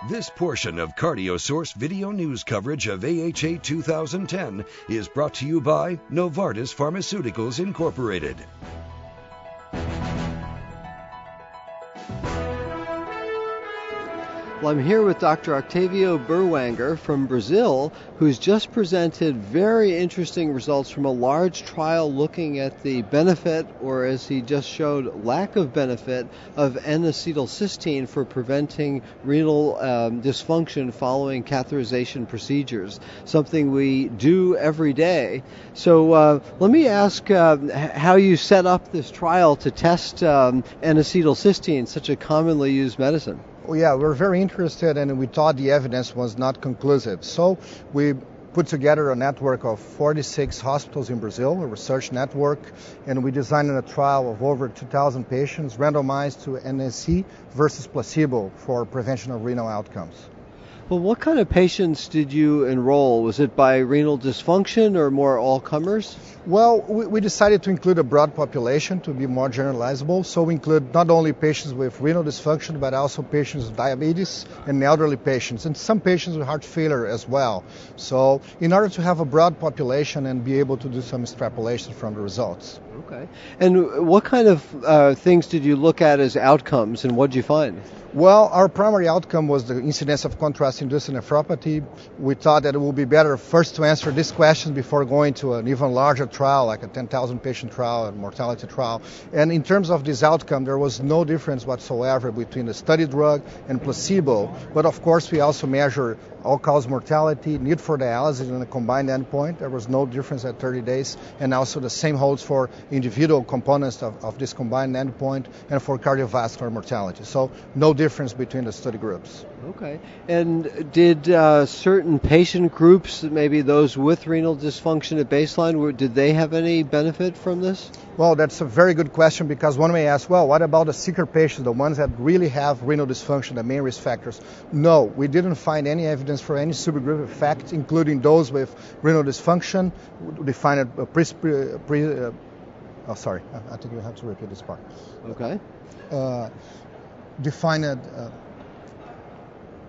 This portion of CardioSource video news coverage of AHA 2010 is brought to you by Novartis Pharmaceuticals Incorporated. Well, I'm here with Dr. Otavio Berwanger from Brazil, who's just presented very interesting results from a large trial looking at the benefit, or as he just showed, lack of benefit of N-acetylcysteine for preventing renal dysfunction following catheterization procedures, something we do every day. So let me ask how you set up this trial to test N-acetylcysteine, such a commonly used medicine. Well, yeah, we're very interested, and we thought the evidence was not conclusive. So we put together a network of 46 hospitals in Brazil, a research network, and we designed a trial of over 2,000 patients randomized to NAC versus placebo for prevention of renal outcomes. Well, what kind of patients did you enroll? Was it by renal dysfunction or more all-comers? Well, we decided to include a broad population to be more generalizable. So we include not only patients with renal dysfunction, but also patients with diabetes and elderly patients, and some patients with heart failure as well. So in order to have a broad population and be able to do some extrapolation from the results. Okay. And what kind of things did you look at as outcomes, and what did you find? Well, our primary outcome was the incidence of contrast-induced nephropathy. We thought that it would be better first to answer this question before going to an even larger trial, like a 10,000 patient trial, a mortality trial. And in terms of this outcome, there was no difference whatsoever between the study drug and placebo. But of course, we also measure all-cause mortality, need for dialysis in a combined endpoint. There was no difference at 30 days. And also the same holds for individual components of this combined endpoint and for cardiovascular mortality. So no difference between the study groups. Okay. And did certain patient groups, maybe those with renal dysfunction at baseline, did they have any benefit from this? Well, that's a very good question, because one may ask, well, what about the sicker patients, the ones that really have renal dysfunction, the main risk factors? No, we didn't find any evidence for any subgroup effect, including those with renal dysfunction. We find it I think you have to repeat this part. Okay. Define it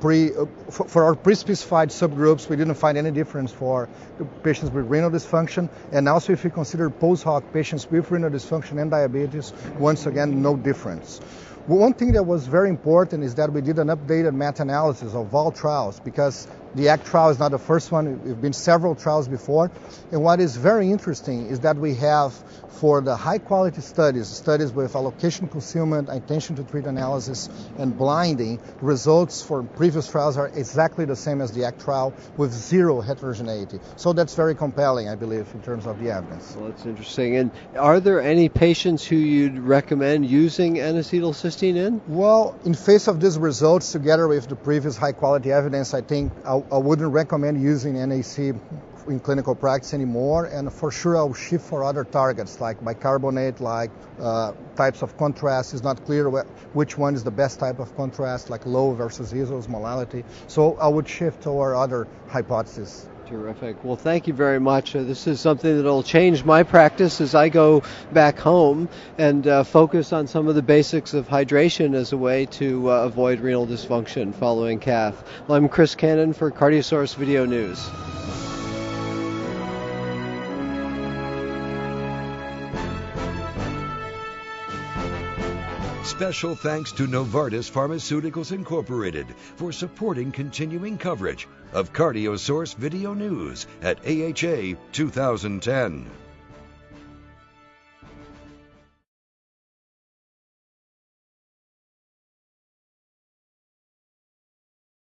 for our pre-specified subgroups. We didn't find any difference for the patients with renal dysfunction, and also if you consider post-hoc patients with renal dysfunction and diabetes, once again, no difference. One thing that was very important is that we did an updated meta-analysis of all trials, because the ACT trial is not the first one. There have been several trials before. And what is very interesting is that we have, for the high-quality studies with allocation concealment, intention to treat analysis, and blinding, results for previous trials are exactly the same as the ACT trial, with zero heterogeneity. So that's very compelling, I believe, in terms of the evidence. Well, that's interesting. And are there any patients who you'd recommend using N-acetylcysteine in? Well, in face of these results, together with the previous high-quality evidence, I think I wouldn't recommend using NAC in clinical practice anymore, and for sure I'll shift for other targets like bicarbonate, like types of contrast. It's not clear which one is the best type of contrast, like low versus osmolality. So I would shift toward other hypotheses. Terrific. Well, thank you very much. This is something that will change my practice as I go back home and focus on some of the basics of hydration as a way to avoid renal dysfunction following cath. Well, I'm Chris Cannon for CardioSource Video News. Special thanks to Novartis Pharmaceuticals Incorporated for supporting continuing coverage of CardioSource Video News at AHA 2010.